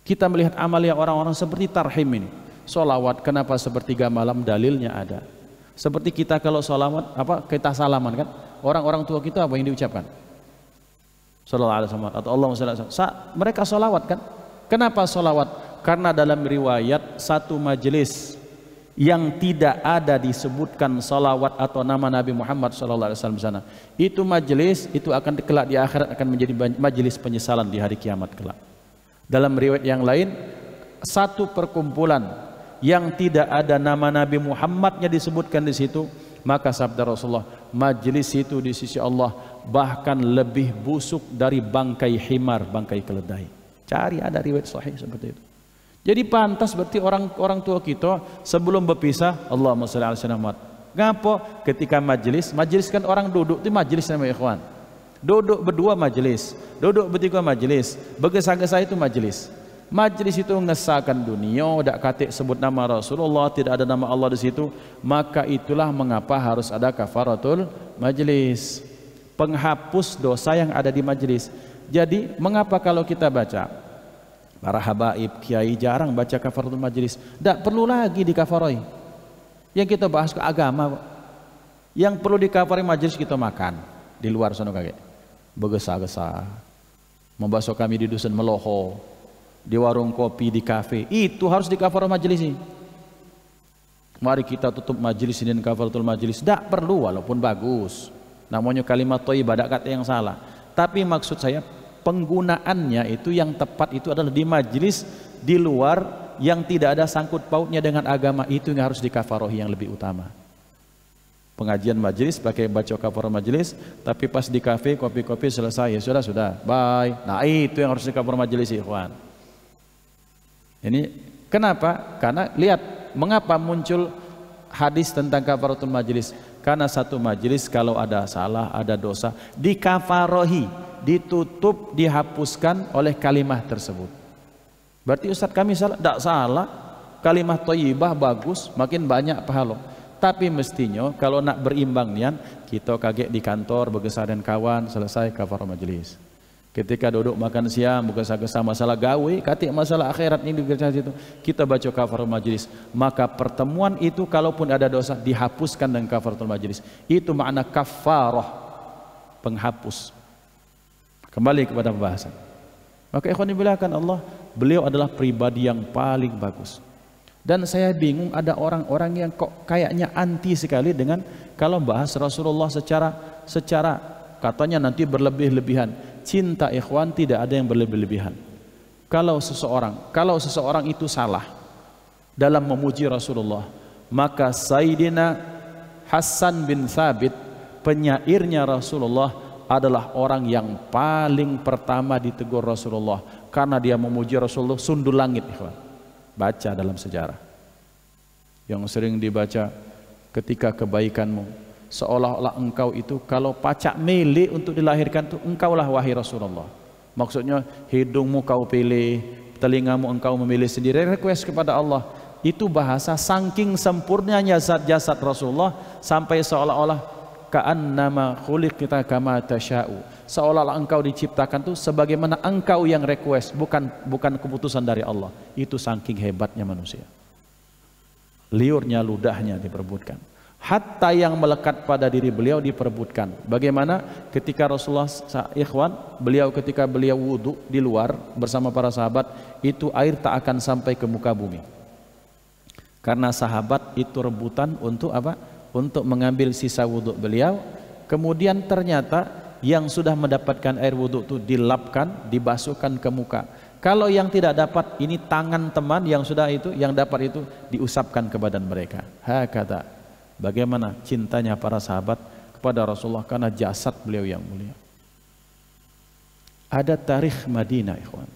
Kita melihat amalia orang-orang seperti tarhim ini. Sholawat kenapa sepertiga malam, dalilnya ada. Seperti kita kalau sholawat, kita salaman kan, orang-orang tua kita apa yang diucapkan? Sallallahu alaihi wasallam atau Allahumma shalli alaihi wasallam. Mereka sholawat kan? Kenapa sholawat? Karena dalam riwayat satu majelis yang tidak ada disebutkan salawat atau nama Nabi Muhammad sallallahu alaihi wasallam sana, itu majelis itu akan kelak di akhirat akan menjadi majelis penyesalan di hari kiamat kelak. Dalam riwayat yang lain, satu perkumpulan yang tidak ada nama Nabi Muhammadnya disebutkan di situ, maka sabda Rasulullah, majelis itu di sisi Allah bahkan lebih busuk dari bangkai himar, bangkai keledai. Cari ada riwayat sahih seperti itu. Jadi pantas berarti orang tua kita sebelum berpisah, Allahumma shalli ala sayyidina Muhammad. Ngapo? Ketika majelis kan orang duduk itu majelis sama ikhwan. Duduk berdua majelis, duduk bertiga majelis, bergesa-gesa itu majelis. Majelis itu ngesahkan dunia, dak katik sebut nama Rasulullah, tidak ada nama Allah di situ, maka itulah mengapa harus ada kafaratul majelis, penghapus dosa yang ada di majelis. Jadi mengapa kalau kita baca para habaib, kiai jarang baca kafaratul majelis? Tak perlu lagi dikafaroi. Yang kita bahas ke agama, yang perlu dikafaroi majelis kita makan di luar sana kakek, bergesa-gesa, membasuh kami di dusun Meloho, di warung kopi, di kafe, itu harus dikafaroi majelis ini. Mari kita tutup majelis ini dengan kafaratul majelis. Tak perlu, walaupun bagus, namanya kalimat thayyibah, tak kata yang salah. Tapi maksud saya penggunaannya itu yang tepat itu adalah di majelis di luar yang tidak ada sangkut pautnya dengan agama, itu yang harus dikafarohi yang lebih utama. Pengajian majelis pakai baca kafarah majelis, tapi pas di kafe kopi-kopi selesai, ya sudah, bye. Nah itu yang harus dikafarah majelis ikhwan. Ini kenapa? Karena lihat mengapa muncul hadis tentang kafaratul majelis. Karena satu majelis kalau ada salah, ada dosa, dikafarohi, ditutup, dihapuskan oleh kalimah tersebut. Berarti Ustaz kami salah? Tak salah, kalimah thayyibah bagus, makin banyak pahala. Tapi mestinya kalau nak berimbang nian, kita kaget di kantor bergesa dan kawan, selesai kafarah majelis. Ketika duduk makan siang bergesa-gesa masalah gawe, katik masalah akhirat ini digerja situ, kita baca kafaratul majelis. Maka pertemuan itu kalaupun ada dosa dihapuskan dengan kafaratul majelis. Itu makna kafarah, penghapus. Kembali kepada pembahasan. Maka ikhwan dimuliakan Allah, beliau adalah pribadi yang paling bagus. Dan saya bingung ada orang-orang yang kok kayaknya anti sekali dengan kalau bahas Rasulullah secara katanya nanti berlebih-lebihan. Cinta ikhwan tidak ada yang berlebih-lebihan. Kalau seseorang itu salah dalam memuji Rasulullah, maka Sayyidina Hasan bin Thabit, penyairnya Rasulullah, adalah orang yang paling pertama ditegur Rasulullah karena dia memuji Rasulullah sundul langit ikhwan. Baca dalam sejarah yang sering dibaca, ketika kebaikanmu seolah-olah engkau itu kalau pacak milik untuk dilahirkan itu engkaulah wahai Rasulullah. Maksudnya hidungmu kau pilih, telingamu engkau memilih sendiri, request kepada Allah. Itu bahasa saking sempurnanya zat-jasad Rasulullah sampai seolah-olah ka'annama khuliqta kama tasya'u, seolah-olah engkau diciptakan tuh sebagaimana engkau yang request, bukan keputusan dari Allah. Itu saking hebatnya manusia, liurnya ludahnya diperebutkan, hatta yang melekat pada diri beliau diperebutkan. Bagaimana ketika Rasulullah ikhwan, ketika beliau wudu di luar bersama para sahabat, itu air tak akan sampai ke muka bumi karena sahabat itu rebutan untuk apa? Untuk mengambil sisa wudhu beliau. Kemudian ternyata yang sudah mendapatkan air wudhu itu dilapkan, dibasuhkan ke muka. Kalau yang tidak dapat, ini tangan teman yang sudah itu, yang dapat itu diusapkan ke badan mereka. Hakata, bagaimana cintanya para sahabat kepada Rasulullah karena jasad beliau yang mulia. Ada tarikh Madinah ikhwan.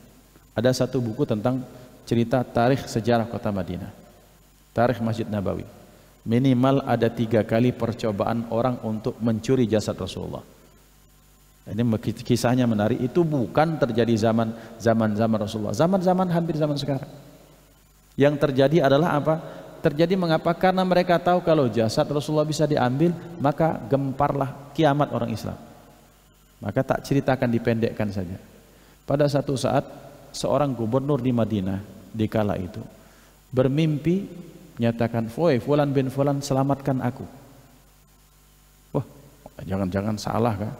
Ada satu buku tentang cerita tarikh sejarah kota Madinah, tarikh Masjid Nabawi. Minimal ada 3 kali percobaan orang untuk mencuri jasad Rasulullah. Ini kisahnya menarik. Itu bukan terjadi zaman Rasulullah, zaman hampir zaman sekarang. Yang terjadi adalah apa? Terjadi mengapa? Karena mereka tahu kalau jasad Rasulullah bisa diambil, maka gemparlah kiamat orang Islam. Maka tak ceritakan, dipendekkan saja. Pada satu saat seorang gubernur di Madinah di kala itu bermimpi menyatakan, "Woi fulan bin fulan, selamatkan aku." Wah, jangan-jangan salah kan?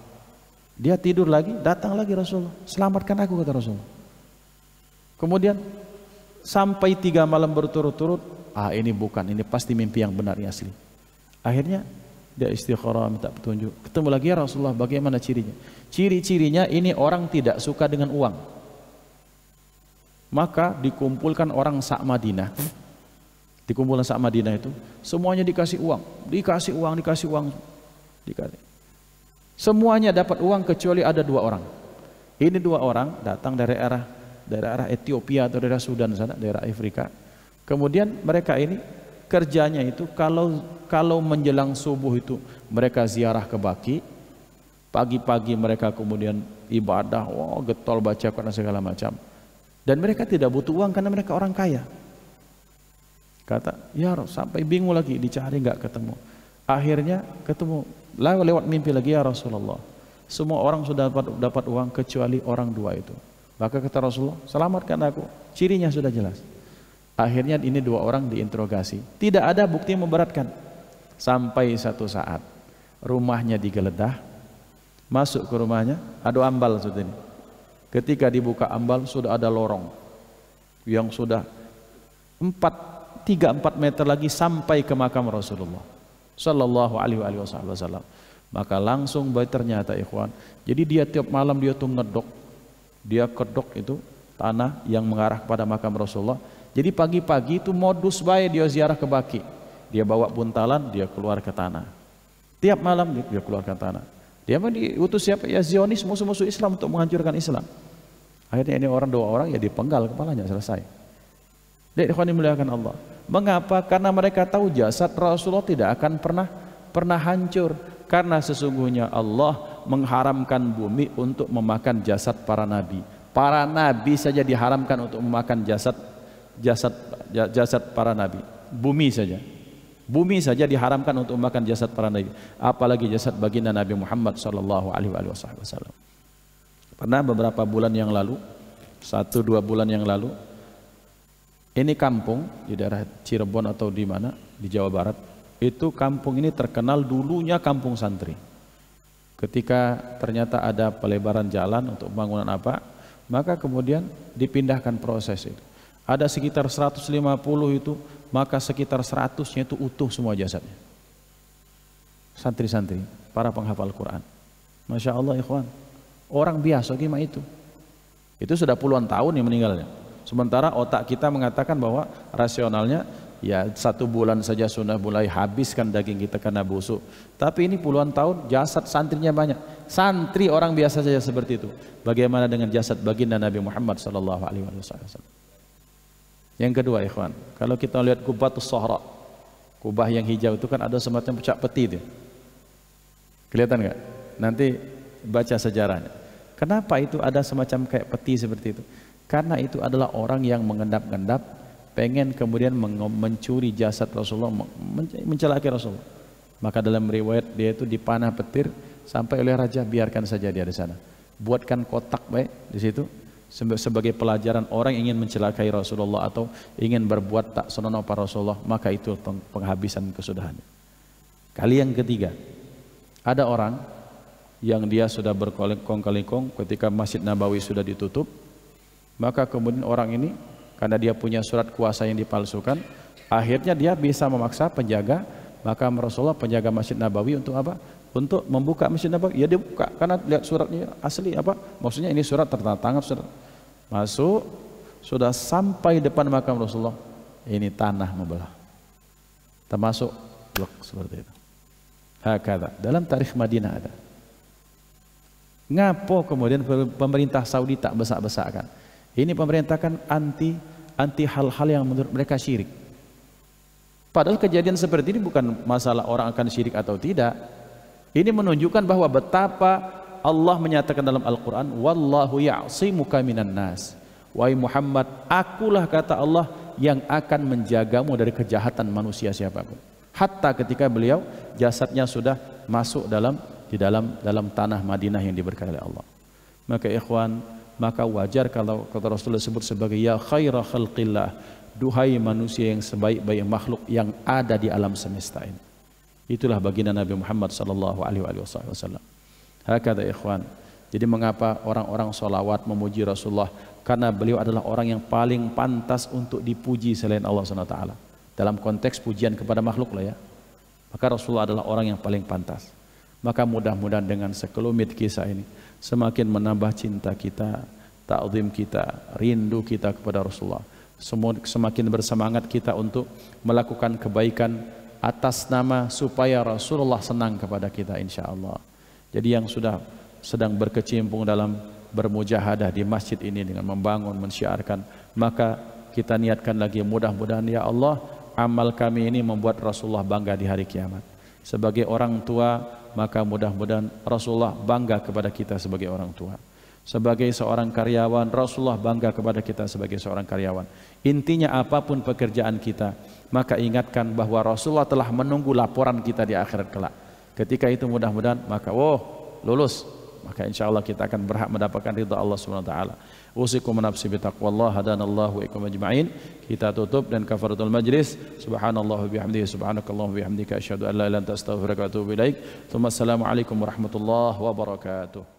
Dia tidur lagi, datang lagi Rasulullah, "Selamatkan aku," kata Rasulullah. Kemudian sampai 3 malam berturut-turut, ini bukan, ini pasti mimpi yang benar, yang asli. Akhirnya dia istikharah minta petunjuk. Ketemu lagi, "Ya Rasulullah, bagaimana cirinya?" Ciri-cirinya ini orang tidak suka dengan uang. Maka dikumpulkan orang sak Madinah. Dikumpulkan sak Madinah itu, semuanya dikasih uang, dikasih uang. Semuanya dapat uang kecuali ada 2 orang. Ini 2 orang datang dari daerah Ethiopia atau daerah Sudan sana, daerah Afrika. Kemudian mereka ini kerjanya itu kalau menjelang subuh itu mereka ziarah ke Baqi. Pagi-pagi mereka kemudian ibadah, getol baca Quran segala macam. Dan mereka tidak butuh uang karena mereka orang kaya. Kata, "Ya Rasul," sampai bingung lagi, dicari nggak ketemu. Akhirnya ketemu lewat mimpi lagi, "Ya Rasulullah, semua orang sudah dapat uang kecuali orang 2 itu." Maka kata Rasulullah, "Selamatkan aku." Cirinya sudah jelas. Akhirnya ini 2 orang diinterogasi. Tidak ada bukti yang memberatkan. Sampai satu saat rumahnya digeledah. Masuk ke rumahnya, ada ambal sudah ini. Ketika dibuka ambal, sudah ada lorong yang sudah 3-4 meter lagi sampai ke makam Rasulullah sallallahu alaihi wasallam. Maka langsung ternyata ikhwan, jadi dia tiap malam dia tuh ngedok, dia kedok itu tanah yang mengarah kepada makam Rasulullah. Jadi pagi-pagi itu modus baik dia ziarah ke Baqi, dia bawa buntalan, dia keluar ke tanah. Tiap malam dia keluar ke tanah. Dia diutus siapa? Ya Zionis, musuh-musuh Islam untuk menghancurkan Islam. Akhirnya ini 2 orang ya dipenggal kepalanya, selesai. Dan ikhwan dimuliakan Allah. Mengapa? Karena mereka tahu jasad Rasulullah tidak akan pernah hancur. Karena sesungguhnya Allah mengharamkan bumi untuk memakan jasad para nabi. Para nabi saja diharamkan untuk memakan jasad para nabi. Bumi saja diharamkan untuk makan jasad para nabi, apalagi jasad baginda Nabi Muhammad sallallahu alaihi wasallam. Pernah beberapa bulan yang lalu, 1-2 bulan yang lalu, ini kampung di daerah Cirebon atau di mana di Jawa Barat, itu kampung ini terkenal dulunya kampung santri. Ketika ternyata ada pelebaran jalan untuk pembangunan apa, maka kemudian dipindahkan proses itu. Ada sekitar 150 itu, maka sekitar 100-nya itu utuh semua jasadnya. Santri-santri, para penghafal Quran. Masya Allah ikhwan, orang biasa gimana itu? Itu sudah puluhan tahun yang meninggalnya. Sementara otak kita mengatakan bahwa rasionalnya ya 1 bulan saja sudah mulai habiskan daging kita karena busuk. Tapi ini puluhan tahun jasad santrinya banyak. Santri orang biasa saja seperti itu. Bagaimana dengan jasad baginda Nabi Muhammad sallallahu alaihi wasallam? Yang kedua ikhwan, kalau kita lihat Qubatus Sahra, kubah yang hijau itu kan ada semacam pecak peti itu. Kelihatan nggak? Nanti baca sejarahnya. Kenapa itu ada semacam kayak peti seperti itu? Karena itu adalah orang yang mengendap-endap, pengen kemudian mencuri jasad Rasulullah, mencelakai Rasulullah. Maka dalam riwayat dia itu dipanah petir sampai oleh raja, biarkan saja dia di sana. Buatkan kotak baik di situ. Sebagai pelajaran orang ingin mencelakai Rasulullah atau ingin berbuat tak senonoh pada Rasulullah, maka itu penghabisan kesudahannya. Kali yang ketiga, ada orang yang dia sudah berkongkong-kali-kong ketika Masjid Nabawi sudah ditutup, maka kemudian orang ini karena dia punya surat kuasa yang dipalsukan, akhirnya dia bisa memaksa penjaga, maka Rasulullah penjaga Masjid Nabawi untuk apa? Untuk membuka Masjid Nabawi. Ya dia buka karena lihat suratnya asli apa? Maksudnya ini surat tertanda tangan, surat. Masuk, sudah sampai depan makam Rasulullah, ini tanah membelah. Termasuk blok seperti itu. Hakada. Dalam tarikh Madinah ada. Ngapo kemudian pemerintah Saudi tak besak-besakkan? Ini pemerintah kan anti hal-hal yang menurut mereka syirik. Padahal kejadian seperti ini bukan masalah orang akan syirik atau tidak. Ini menunjukkan bahwa betapa Allah menyatakan dalam Al-Quran, wallahu ya'simuka minan nas. Wahai Muhammad, akulah kata Allah yang akan menjagamu dari kejahatan manusia siapapun. Hatta ketika beliau jasadnya sudah masuk dalam di dalam tanah Madinah yang diberkahi oleh Allah. Maka ikhwan, maka wajar kalau kata Rasulullah sebut sebagai ya khaira khalqillah, duhai manusia yang sebaik-baik makhluk yang ada di alam semesta ini. Itulah baginda Nabi Muhammad sallallahu alaihi wasallam. Hakada ikhwan. Jadi mengapa orang-orang sholawat memuji Rasulullah? Karena beliau adalah orang yang paling pantas untuk dipuji selain Allah SWT. Dalam konteks pujian kepada makhluk lah ya. Maka Rasulullah adalah orang yang paling pantas. Maka mudah-mudahan dengan sekelumit kisah ini semakin menambah cinta kita, ta'zim kita, rindu kita kepada Rasulullah. Semakin bersemangat kita untuk melakukan kebaikan atas nama supaya Rasulullah senang kepada kita insya-Allah. Jadi yang sudah sedang berkecimpung dalam bermujahadah di masjid ini dengan membangun, mensyiarkan, maka kita niatkan lagi mudah-mudahan ya Allah amal kami ini membuat Rasulullah bangga di hari kiamat. Sebagai orang tua maka mudah-mudahan Rasulullah bangga kepada kita sebagai orang tua. Sebagai seorang karyawan Rasulullah bangga kepada kita sebagai seorang karyawan. Intinya apapun pekerjaan kita, maka ingatkan bahwa Rasulullah telah menunggu laporan kita di akhirat kelak. Ketika itu mudah-mudahan maka lulus, maka insyaallah kita akan berhak mendapatkan ridha Allah Subhanahu wa taala. Usikum nafsi bi taqwallah hadanallahu wa ikum ajma'in. Kita tutup dan kafaratul majlis. Subhanallah wa bihamdihi subhanakallah wa bihamdika asyhadu an la ilaha illa anta astaghfiruka wa atubu ilaik. Assalamualaikum warahmatullahi wabarakatuh.